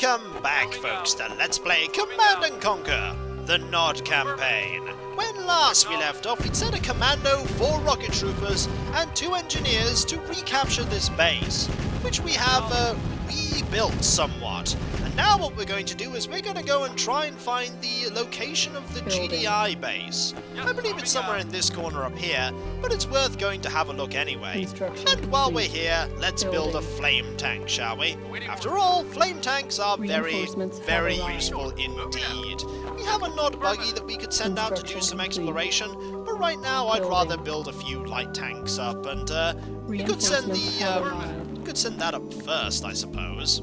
Welcome back, folks, to Let's Play Command & Conquer, the Nod campaign. When last we left off, we'd sent a commando, 4 rocket troopers, and 2 engineers to recapture this base, which we have rebuilt somewhat. And now what we're going to do is we're going to go and try and find the location of the GDI base. I believe it's somewhere in this corner up here, but it's worth going to have a look anyway. And while we're here, let's build a flame tank, shall we? After all, flame tanks are very, very useful indeed. We have a Nod buggy that we could send out to do some exploration, but right now I'd rather build a few light tanks up, and we could send that up first, I suppose.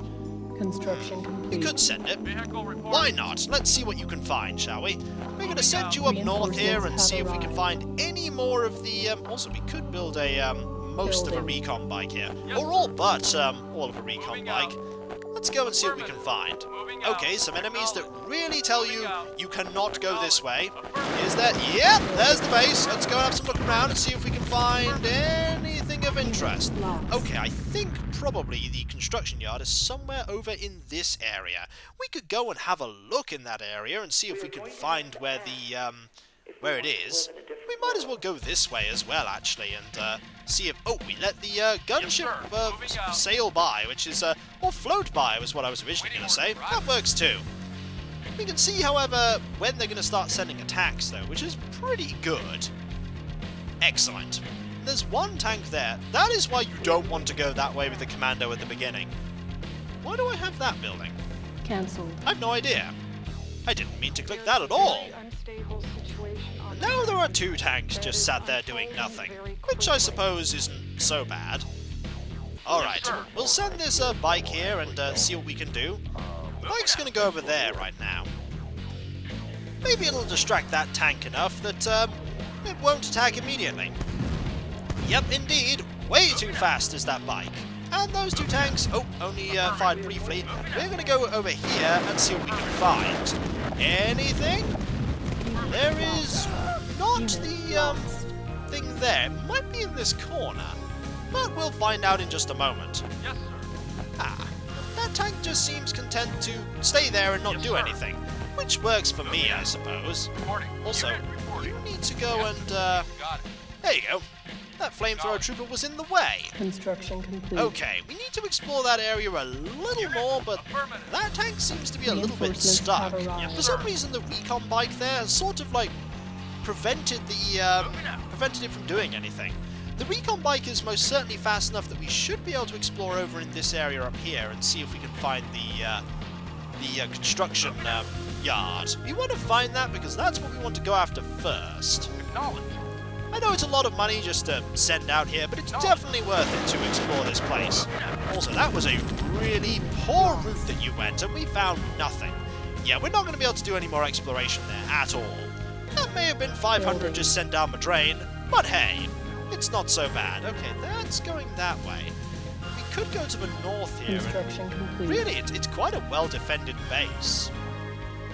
Construction complete. We could send it. Why not? Let's see what you can find, shall we? We're going to send you up north here and see if we can find any more of the... also, we could build a most of a recon bike here. Or all but all of a recon bike. Let's go and see what we can find. Okay, some enemies that really tell you you cannot go this way. Is there? Yep, there's the base. Let's go and have some look around and see if we can find anything of interest. Okay, I think probably the construction yard is somewhere over in this area. We could go and have a look in that area and see if we can find where the where it is. We might as well go this way as well, actually, and see if... Oh, we let the gunship sail by, which is... or float by, was what I was originally going to say. That works too. We can see, however, when they're going to start sending attacks, though, which is pretty good. Excellent. There's one tank there. That is why you don't want to go that way with the commando at the beginning. Why do I have that building? Cancelled. I've no idea. I didn't mean to click that at all. And now there are 2 tanks just sat there doing nothing, which I suppose isn't so bad. Alright, we'll send this bike here and see what we can do. The bike's going to go over there right now. Maybe it'll distract that tank enough that it won't attack immediately. Yep, indeed, way too fast is that bike. And those 2 tanks, only fired briefly. We're going to go over here and see what we can find. Anything? There is not the thing there. It might be in this corner, but we'll find out in just a moment. Yes, sir. Ah, that tank just seems content to stay there and not do anything, which works for me, I suppose. Also, you need to go and, there you go. That flamethrower trooper was in the way. Construction complete. Okay, we need to explore that area a little more, but that tank seems to be a little bit stuck. For some reason, the recon bike there has sort of like prevented it from doing anything. The recon bike is most certainly fast enough that we should be able to explore over in this area up here and see if we can find the construction yard. We want to find that because that's what we want to go after first. Acknowledge. I know it's a lot of money just to send out here, but it's definitely worth it to explore this place. Also, that was a really poor route that you went, and we found nothing. Yeah, we're not going to be able to do any more exploration there at all. That may have been 500 just sent down the drain, but hey, it's not so bad. Okay, that's going that way. We could go to the north here. Construction complete. Really, it's quite a well-defended base.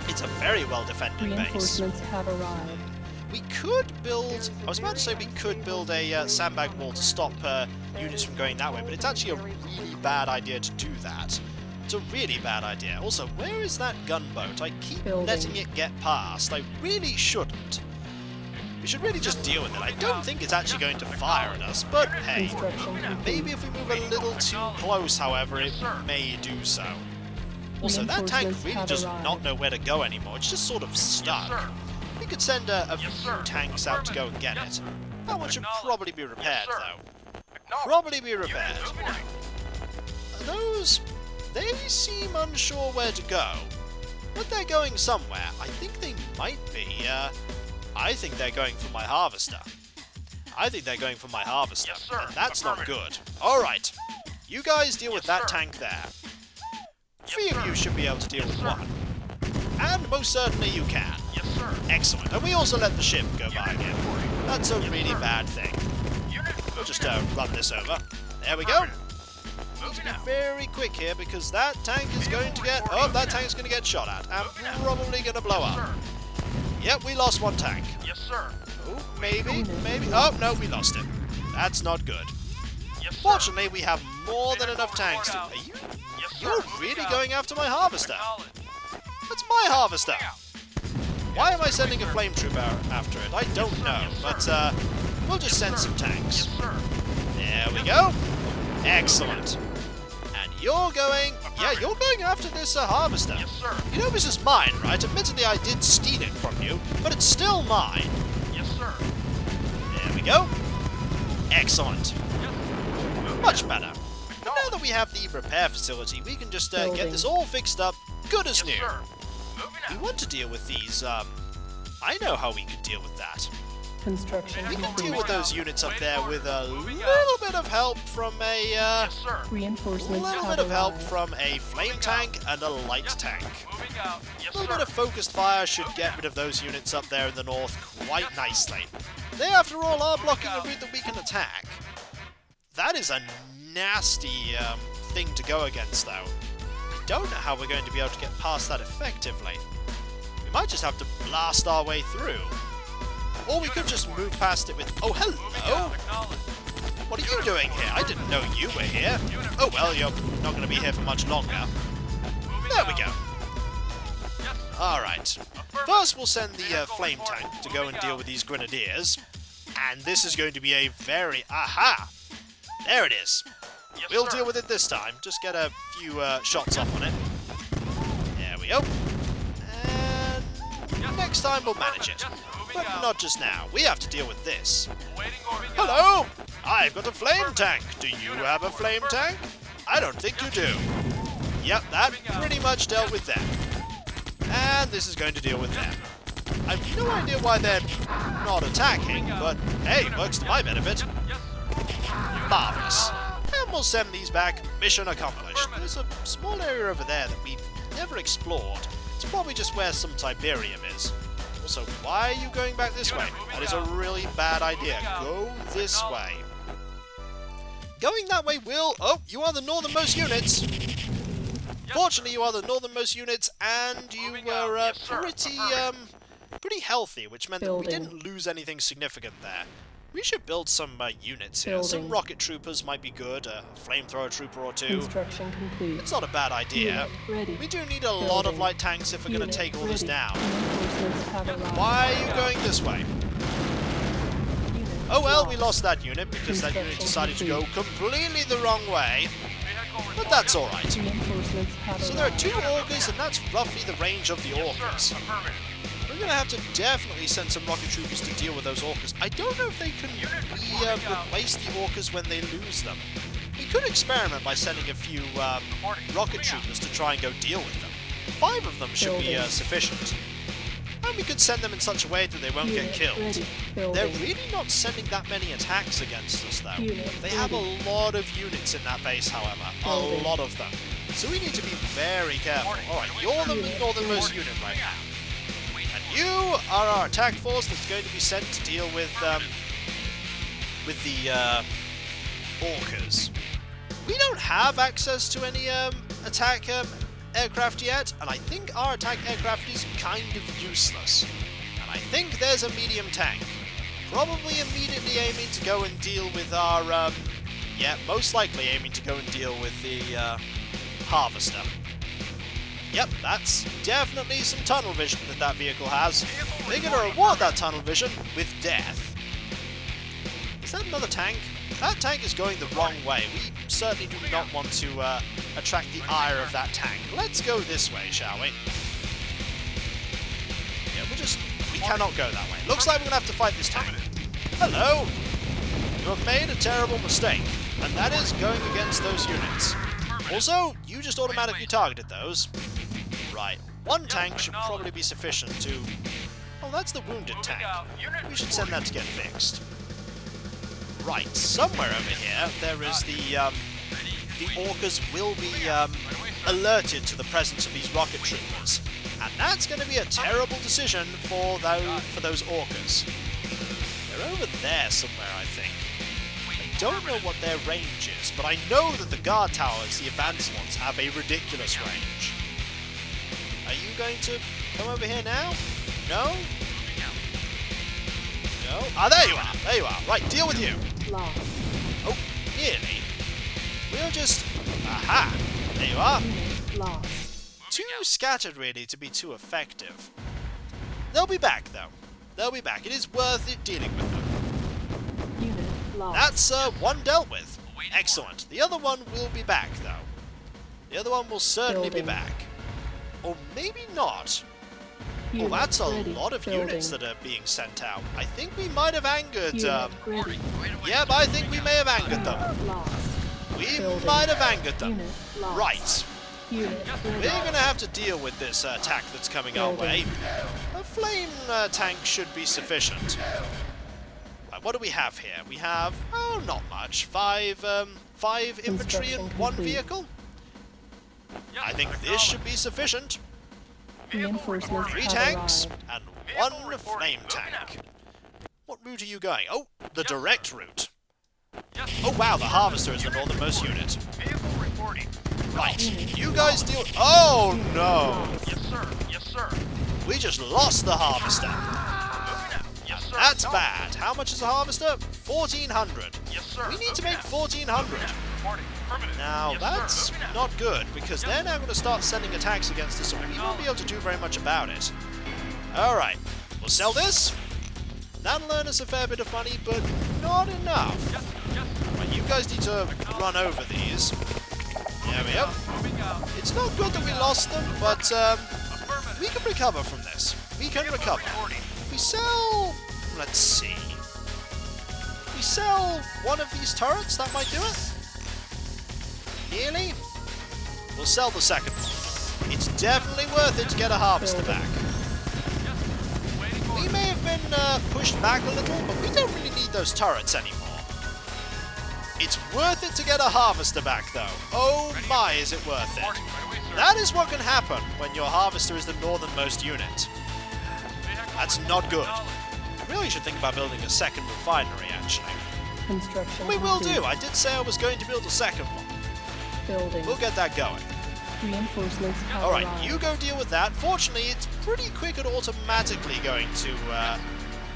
It's a very well-defended base. Reinforcements have arrived. We could build... I was about to say we could build a sandbag wall to stop units from going that way, but it's actually a really bad idea to do that. It's a really bad idea. Also, where is that gunboat? I keep letting it get past. I really shouldn't. We should really just deal with it. I don't think it's actually going to fire at us, but hey, maybe if we move a little too close, however, it may do so. Also, that tank really does not know where to go anymore. It's just sort of stuck. We could send a few tanks out to go and get it. That one should probably be repaired, though. Probably be repaired. Those... they seem unsure where to go. But they're going somewhere. I think they might be, I think they're going for my harvester. I think they're going for my harvester. And that's not good. Alright. You guys deal with that tank there. 3 of you should be able to deal with one. And most certainly you can. Yes, sir. Excellent. And we also let the ship go by again. That's a really bad thing. We'll just run this over. There we go. Need to be very quick here because that tank is going to get... oh, that tank is going to get shot at. And probably going to blow up. Yep, we lost 1 tank. Yes, sir. Oh, maybe. Oh, no, we lost it. That's not good. Fortunately, we have more than enough tanks to... Are you You're really going after my harvester. That's my harvester. Why am I sending a flame trooper after it? I don't know, but we'll just send some tanks. There we go. Excellent. And you're going... Yeah, you're going after this harvester. You know this is mine, right? Admittedly, I did steal it from you, but it's still mine. There we go. Excellent. Much better. And now that we have the repair facility, we can just get this all fixed up, good as new. We want to deal with these, I know how we could deal with that. Construction We can complete. deal with those units up there with a little bit of help from a, Reinforcements little have bit of help arrived. from a flame tank and a light tank. A little bit of focused fire should get rid of those units up there in the north quite nicely. They, after all, are blocking a route that we can attack. That is a nasty thing to go against, though. I don't know how we're going to be able to get past that effectively. We might just have to blast our way through. Or we could just move past it with... Oh, hello! What are you doing here? I didn't know you were here. Oh, well, you're not going to be here for much longer. There we go. Alright. First, we'll send the flame tank to go and deal with these grenadiers. And this is going to be a very... Aha! There it is. We'll deal with it this time. Just get a few shots off on it. There we go. And next time we'll manage it. But not just now. We have to deal with this. Hello! I've got a flame tank. Do you have a flame tank? I don't think you do. Yep, that pretty much dealt with them. And this is going to deal with them. I've no idea why they're not attacking, but hey, works to my benefit. Marvelous. And we'll send these back. Mission accomplished. There's a small area over there that we never explored. It's probably just where some Tiberium is. Also, why are you going back this way? That is a really bad idea. Go this way. Going that way will... Oh, you are the northernmost units. Fortunately, you are the northernmost units, and you were pretty healthy, which meant that we didn't lose anything significant there. We should build some units here. Some rocket troopers might be good, a flamethrower trooper or two. Construction complete. It's not a bad idea. Unit ready. We do need a lot of light tanks if we're going to take all this down. Reinforcements have arrived. Why are you going this way? Unit Oh well, we lost. lost that unit because that unit decided to go completely the wrong way. But that's alright. Reinforcements have So there are arrived. 2 augers, and that's roughly the range of the augers. We're going to have to definitely send some rocket troopers to deal with those augers. I don't know if they can replace the augers when they lose them. We could experiment by sending a few rocket troopers to try and go deal with them. 5 of them should be sufficient. And we could send them in such a way that they won't get killed. They're really not sending that many attacks against us, though. They have a lot of units in that base, however. A lot of them. So we need to be very careful. Alright, you're the northernmost unit right now. And you are our attack force that's going to be sent to deal with the orcas. We don't have access to any attack aircraft yet, and I think our attack aircraft is kind of useless. And I think there's a medium tank. Probably immediately aiming to go and deal with our, yeah, most likely aiming to go and deal with the harvester. Yep, that's definitely some tunnel vision that vehicle has. They're going to reward that tunnel vision with death. Is that another tank? That tank is going the wrong way. We certainly do not want to attract the ire of that tank. Let's go this way, shall we? Yeah, we cannot go that way. Looks like we're going to have to fight this tank. Hello! You have made a terrible mistake, and that is going against those units. Also, you just automatically targeted those. Right, 1 tank should probably be sufficient to... Oh, that's the wounded tank. We should send that to get fixed. Right, somewhere over here, there is the orcas will be alerted to the presence of these rocket troopers. And that's going to be a terrible decision for those orcas. They're over there somewhere, I think. I don't know what their range is, but I know that the guard towers, the advanced ones, have a ridiculous range. Are you going to come over here now? No? No? Ah, there you are! There you are! Right, deal with you! Lost. Oh, nearly. We'll just... Aha! There you are. Unit lost. Too scattered, really, to be too effective. They'll be back, though. They'll be back. It is worth it dealing with them. Unit lost. That's one dealt with. Excellent. The other one will be back, though. The other one will certainly be back. Or maybe not. Unit Oh, that's a ready. lot of Building. units that are being sent out. I think we might have angered... Unit ready. Yep, I think we may have angered them. Unit lost. We Building. might have angered them. Unit lost. Right. Unit We're ready. going to have to deal with this attack that's coming our way. A flame tank should be sufficient. Right, what do we have here? We have, oh, not much. Five infantry and Construction one complete. vehicle. I think this should be sufficient. Reinforcements 3 have tanks arrived. and 1 flame tank. What route are you going? Oh, the direct route. Oh wow, the harvester is the northernmost unit. Right, you guys deal... Oh no! Yes, sir. We just lost the harvester. Yes, sir. That's bad. How much is a harvester? 1,400. Yes, sir. We need to make 1,400. Reporting. Affirmative. Now, Yes, that's sir. Moving out. not good, because they're now going to start sending attacks against us, so we won't be able to do very much about it. Alright, we'll sell this. That'll earn us a fair bit of money, but not enough. Yes. Right, you guys need to run over these. There we go. Moving out. It's not good that we lost them, but Affirmative. we can recover from this. We can recover. Reporting. If we sell... Let's see. If we sell one of these turrets, that might do it. Nearly. We'll sell the second one. It's definitely worth it to get a harvester back. Waiting for We may have been pushed back a little, but we don't really need those turrets anymore. It's worth it to get a harvester back, though. Oh my, is it worth it. reporting. Right away, sir. That is what can happen when your harvester is the northernmost unit. That's not good. I really should think about building a second refinery, actually. Construction We will complete. do. I did say I was going to build a second one. Building. We'll get that going. Reinforcements have Alright, arrived. you go deal with that. Fortunately, it's pretty quick and automatically going to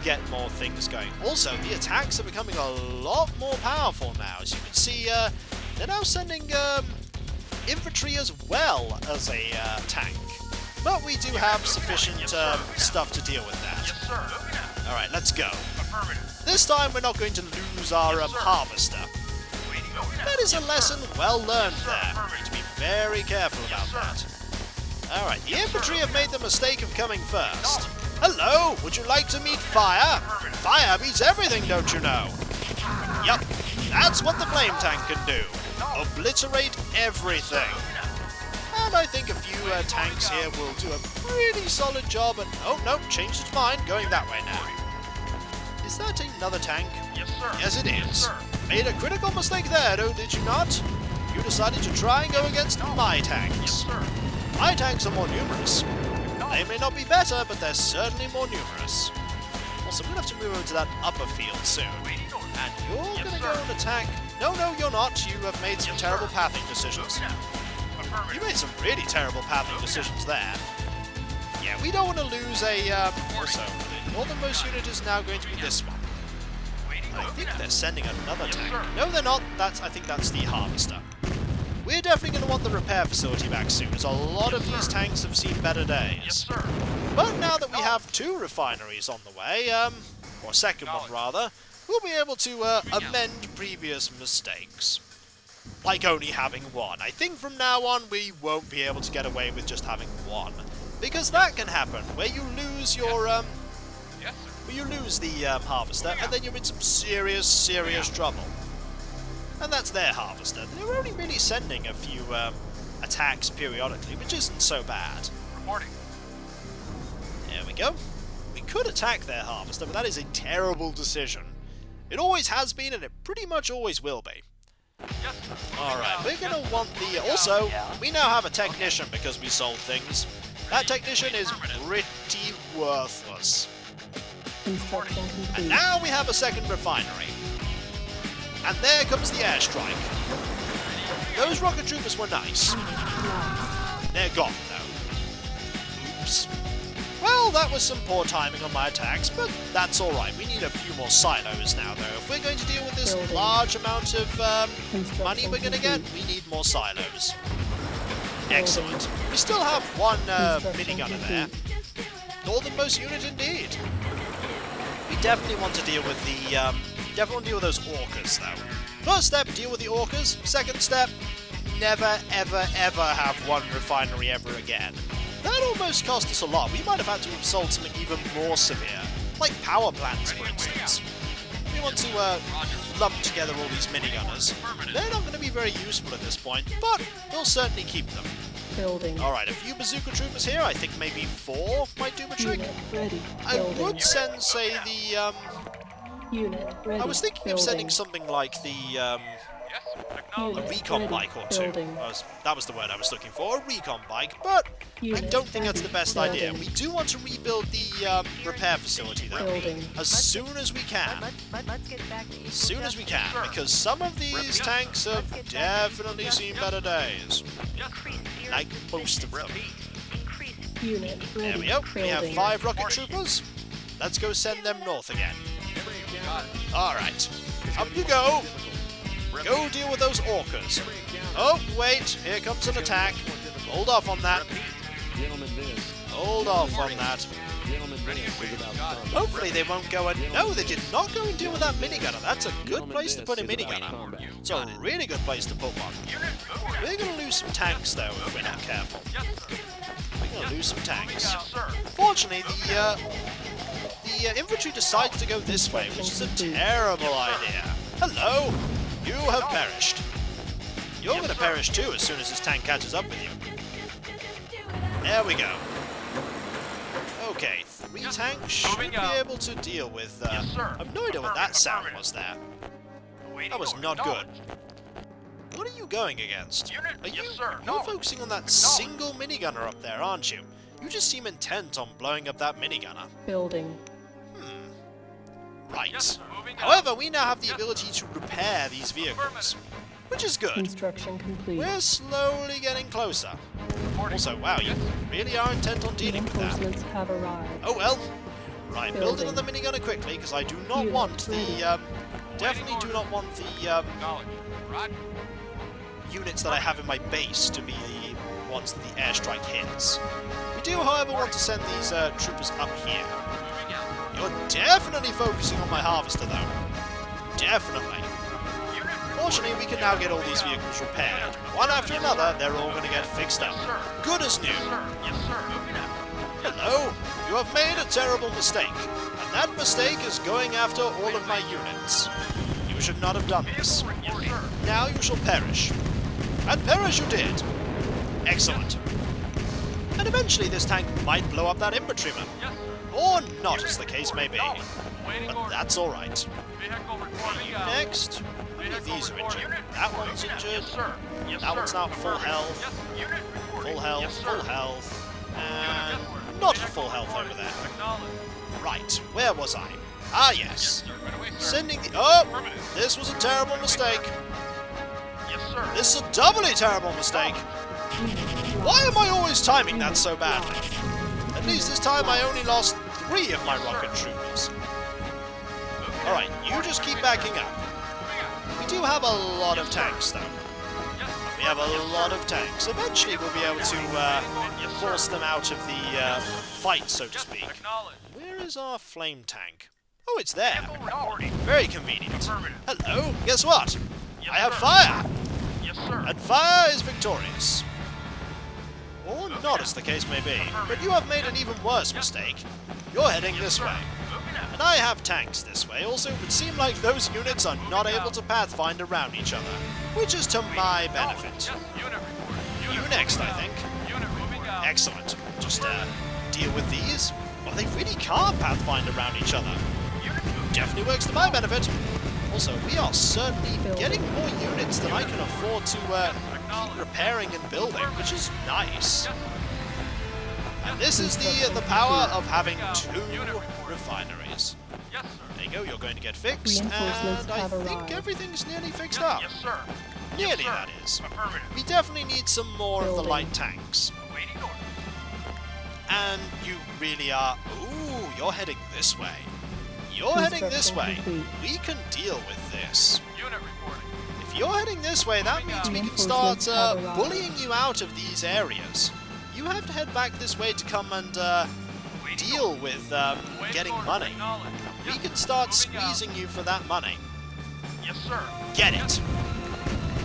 get more things going. Also, the attacks are becoming a lot more powerful now. As you can see, they're now sending infantry as well as a tank. But we do have sufficient stuff to deal with that. Yes, sir. Moving out. Alright, let's go. Affirmative. This time we're not going to lose our harvester. Waiting. That is a lesson well learned there. We need to be very careful about that. Alright, the infantry have made the mistake of coming first. Hello, would you like to meet fire? Fire beats everything, don't you know? Yup, that's what the flame tank can do. Obliterate everything. And I think a few tanks here will do a pretty solid job and... Oh, no, changed its mind, going that way now. Is that another tank? Yes, sir. Yes, it Yes, is. sir. Made a critical mistake there, though, did you not? You decided to try and go against my Yes, tanks. sir. My tanks are more numerous. They may not be better, but they're certainly more numerous. Also, we're going to have to move over to that upper field soon. Waiting order. And you're Yes, going to go sir. and attack... No, you're not. You have made some Yes, terrible sir. pathing decisions. Moving out. You Affirmative. made some really terrible pathing decisions there. Yeah, we don't want to lose a... Also, the northernmost unit is now going to be this one. Waiting I order. think they're sending another Yes, tank. sir. No, they're not. I think that's the harvester. We're definitely going to want the repair facility back soon, as a lot of these tanks have seen better days. Yes, sir. But now that we have 2 refineries on the way, or a second one rather, we'll be able to amend previous mistakes. Like only having 1. I think from now on we won't be able to get away with just having 1. Because that can happen, where you lose your, Yes, sir. where you lose the harvester, and then you're in some serious trouble. And that's their harvester. They're only really sending a few attacks periodically, which isn't so bad. Reporting. There we go. We could attack their harvester, but that is a terrible decision. It always has been, and it pretty much always will be. Yes, sir. Alright, we're going to want the... Also, we now have a technician because we sold things. That technician is pretty worthless. Construction complete. And now we have a second refinery. And there comes the airstrike. Those rocket troopers were nice. Lost. They're gone, though. Oops. Well, that was some poor timing on my attacks, but that's alright. We need a few more silos now, though. If we're going to deal with this Building. large amount of money Construction we're going to get, complete. we need more silos. Excellent. We still have one Construction minigunner there. complete. Northernmost unit indeed. We definitely want to deal with the those orcas though. First step, deal with the orcas. Second step, never ever ever have one refinery ever again. That almost cost us a lot. We might have had to have sold something even more severe, like power plants for instance. We want to lump together all these minigunners. They're not going to be very useful at this point, but we'll certainly keep them. Building. Alright, a few bazooka troopers here. I think maybe 4 might do a trick. Unit ready. I Building. would send, say, the, Unit ready. I was thinking of sending something like the, Yes. a Acknowledged. recon Ready. bike or two. Building. That was the word I was looking for, a recon bike, but I Unit don't think that's the ready. best idea. Building. We do want to rebuild the repair facility, though, Building. as soon as we can. Let's get back to As soon as we can, because some of these tanks have definitely seen better days. Like most of them. Unit ready. There we go. We have Building. 5 rocket troopers. Let's go send them north again. Alright. Up you go. Go deal with those orcas. Oh, wait. Here comes an attack. Hold off on that. Hold off on that. Hopefully they won't go and... No, they did not go and deal with that minigunner. That's a good place to put a minigunner. It's a really good place to put one. We're going to lose some tanks, though, if we're not careful. We're going to lose some tanks. Fortunately, the infantry decides to go this way, which is a terrible idea. Hello! You have perished. You're going to perish too as soon as this tank catches up with you. There we go. Okay, 3 tanks should be able to deal with... I have no idea what that sound was there. That was not good. What are you going against? You're focusing on that single minigunner up there, aren't you? You just seem intent on blowing up that minigunner. Building. Right. However, we now have the ability to repair these vehicles, which is good. Construction complete. We're slowly getting closer. Also, wow, you really are intent on dealing with that. Reinforcements have arrived. Oh well. Right, building on the Building. minigunner quickly, because I do not Unit want the, ready. definitely do not want the, units that I have in my base to be the ones that the airstrike hits. We do, however, want to send these, troopers up here. You're definitely focusing on my harvester, though. Definitely. Fortunately, we can now get all these vehicles repaired. One after another, they're all going to get fixed up. Good as new. Hello. You have made a terrible mistake. And that mistake is going after all of my units. You should not have done this. Now you shall perish. And perish you did. Excellent. And eventually this tank might blow up that infantryman. Or not, as the case may be. But that's alright. Next. How many of these are injured? That one's injured. That one's now full health. Full health, full health. And not full health over there. Right, where was I? Ah, yes. Sending the... Oh! This was a terrible mistake. This is a doubly terrible mistake. Why am I always timing that so badly? At least this time I only lost 3 of my rocket troopers. Alright, you just keep backing up. We do have a lot of tanks, though. We have a lot of tanks. Eventually we'll be able to force them out of the fight, so to speak. Where is our flame tank? Oh, it's there. Very convenient. Hello, guess what? I have fire! And fire is victorious. Or not, as the case may be. But you have made an even worse mistake. You're heading this way. And I have tanks this way. Also, it would seem like those units are not able to pathfind around each other, which is to my benefit. You next, I think. Excellent. Just deal with these. Well, they really can't pathfind around each other. Definitely works to my benefit. Also, we are certainly getting more units than I can afford to keep repairing and building, which is nice. And this is the power of having 2 refineries. There you go, you're going to get fixed, and I think everything's nearly fixed up. Nearly, that is. We definitely need some more of the light tanks. And you really are... Ooh, you're heading this way. You're heading this way. We can deal with this. If If you're heading this way, that means we can start bullying you out of these areas. You have to head back this way to come and deal with getting money. We can start squeezing you for that money. Yes, sir. Get it.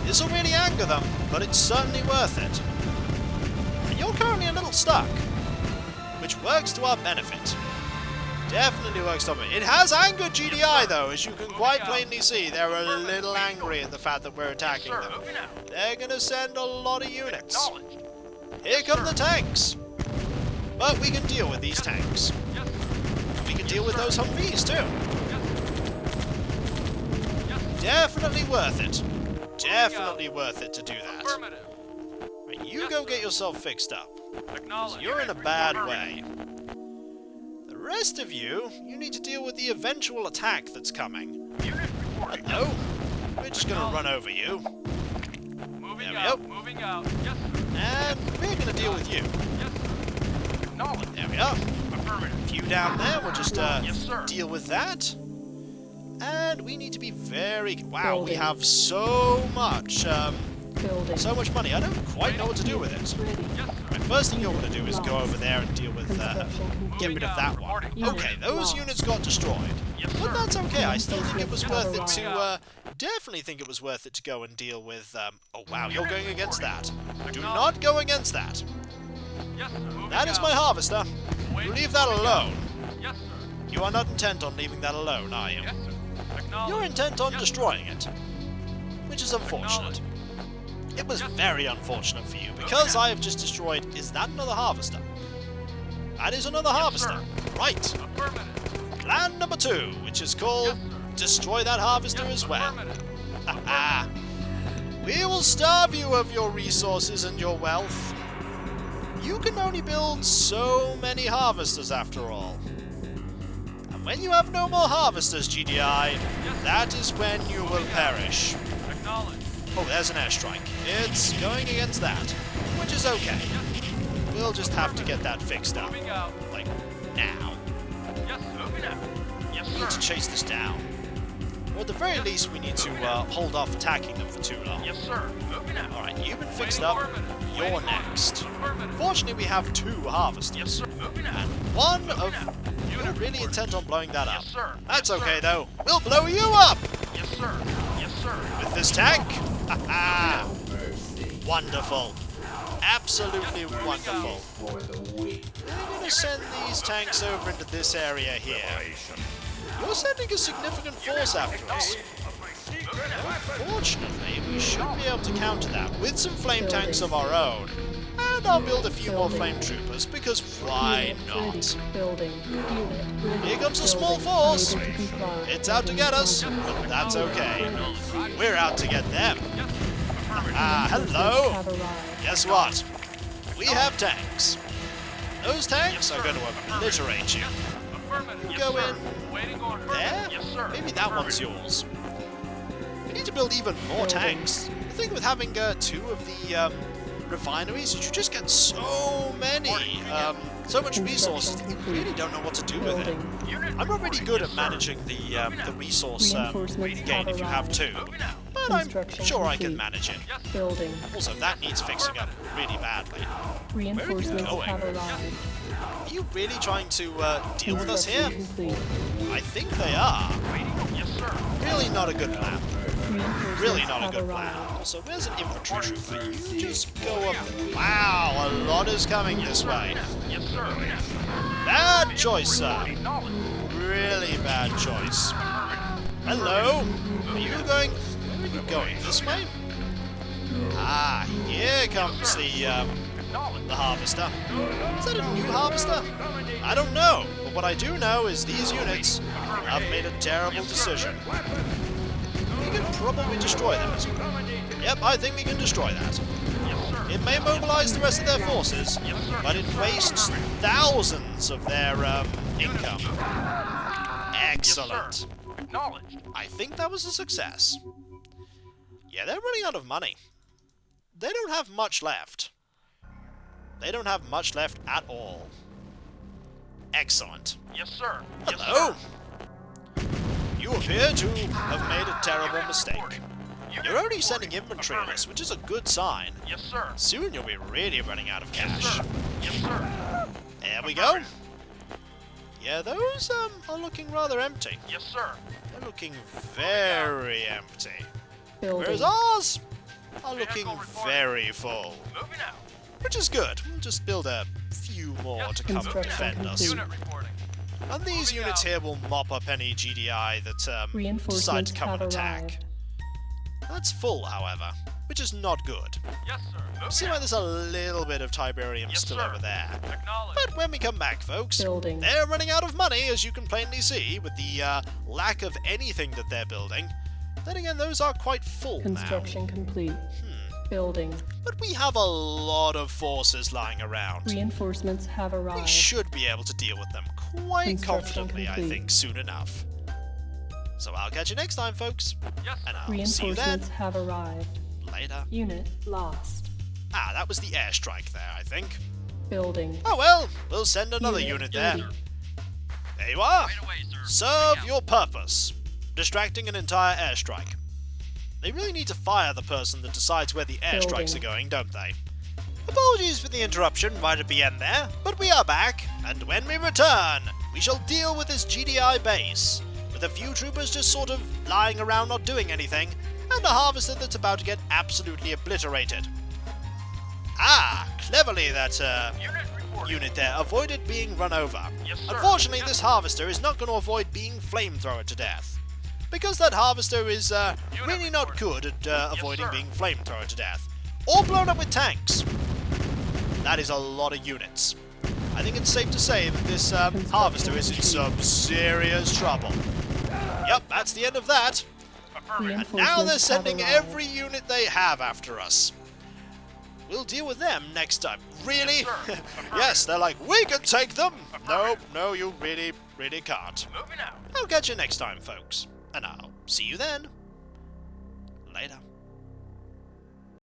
This'll really anger them, but it's certainly worth it. And you're currently a little stuck, which works to our benefit. Definitely works to our benefit. It has angered GDI though, as you can quite plainly see. They're a little angry at the fact that we're attacking them. They're gonna send a lot of units. Here come the tanks. But we can deal with these tanks. We can deal with those Humvees too. Definitely worth it. Definitely worth it to do that. Right, you go get yourself fixed up. You're in a bad way. The rest of you, you need to deal with the eventual attack that's coming. Hello? We're just gonna run over you. There we go. Moving out. Yes, And we're gonna deal with you. There we are. A few down there, we'll just deal with that. And we need to be very... Wow, we have so much money. I don't quite know what to do with it. Right, first thing you're going to do is go over there and deal with... get rid of that one. Okay, those units got destroyed. But that's okay, I still think it was worth it to... definitely think it was worth it to go and deal with... oh wow, you're going against that. Do not go against that. That is my harvester. You leave that alone. You are not intent on leaving that alone, are you? You're intent on destroying it. Which is unfortunate. It was very unfortunate for you, because I have just destroyed... Is that another harvester? That is another harvester. Right. Plan number 2, which is called Destroy That Harvester as well. Haha. We will starve you of your resources and your wealth. You can only build so many harvesters after all. And when you have no more harvesters, GDI, that is when you will perish. Oh, there's an airstrike. It's going against that, which is okay. We'll just have to get that fixed up. Like, now. We need to chase this down. Or at the very least, we need to hold off attacking them for too long. Alright, you've been fixed up. You're next. Fortunately, we have 2 harvesters. And one of... You're really intent on blowing that up. That's okay, though. We'll blow you up! With this tank? Haha! Wonderful. Absolutely wonderful. We're going to send these tanks over into this area here. You're sending a significant force after us. Fortunately, we should be able to counter that with some flame tanks of our own. And I'll build a few more flame troopers, because why not? Here comes a small force. It's out to get us, but that's okay. We're out to get them. Ah, hello. Guess what? We have tanks. Those tanks are going to obliterate you. You go in there? Maybe that one's yours. We need to build even more tanks. The thing with having 2 of the refineries is you just get so many, so much resources that you really don't know what to do with it. I'm not really good at managing the resource gain if you have 2, but I'm sure I can manage it. Also, that needs fixing up really badly. Where are you going? Are you really trying to deal with us here? I think they are. Really not a good plan. Really not a good plan. Also, where's an infantry trooper? You just go up. Wow, a lot is coming this way. Bad choice, sir. Really bad choice. Hello? Are you going... Where are you going? This way? Ah, here comes the harvester. Is that a new harvester? I don't know, but what I do know is these units have made a terrible decision. We can probably destroy that. Yep, I think we can destroy that. It may mobilize the rest of their forces, but it wastes thousands of their income. Excellent. I think that was a success. Yeah, they're running out of money. They don't have much left. They don't have much left at all. Excellent. Hello. You appear to have made a terrible mistake. You're only sending inventory on us, which is a good sign. Yes, sir. Soon you'll be really running out of Yes, cash. sir. Yes, sir. There we go. Yeah, those are looking rather empty. Yes, sir. They're looking very empty. Building. Whereas ours are looking Vehicle reporting. very full. Moving out. Which is good. We'll just build a few more Yes, to come and construction defend us. complete. Unit reporting. And these Moving units out. here will mop up any GDI that decide Reinforcements to come and have attack. arrived. That's full, however, which is not good. Yes, sir. Moving See out. like there's a little bit of Tiberium Yes, still sir. over there. Acknowledge. But when we come back, folks, Building. they're running out of money, as you can plainly see, with the lack of anything that they're building. Then again, those are quite full now. Construction complete. Building. But we have a lot of forces lying around. Reinforcements have We arrived. should be able to deal with them quite Construction confidently, I complete. think, soon enough. So I'll catch you next time, folks. Yes, And sir. I'll see you then. Reinforcements have arrived. Later. Unit lost. Ah, that was the airstrike there, I think. Building. Oh well, we'll send another unit there. duty. There you are. Right away, sir. Serve Moving out. your purpose. Distracting an entire airstrike. They really need to fire the person that decides where the airstrikes Building. are going, don't they? Apologies for the interruption right at the end there, but we are back, and when we return, we shall deal with this GDI base, with a few troopers just sort of lying around not doing anything, and a harvester that's about to get absolutely obliterated. Ah, cleverly that Unit reporting. unit there avoided being run over. Yes, sir. Unfortunately, Yes. this harvester is not going to avoid being flamethrowered to death. Because that harvester is really not good at avoiding sir. being flamethrowered to death. Or blown up with tanks. That is a lot of units. I think it's safe to say that this harvester is in some serious trouble. Yep, that's the end of that. Affirmative. And now they're Reinforcements have sending arrived. every unit they have after us. We'll deal with them next time. Really? Yes, sir. Yes, they're like, we can take them! No, no, you really, really can't. Moving out. I'll catch you next time, folks. And I'll see you then. Later.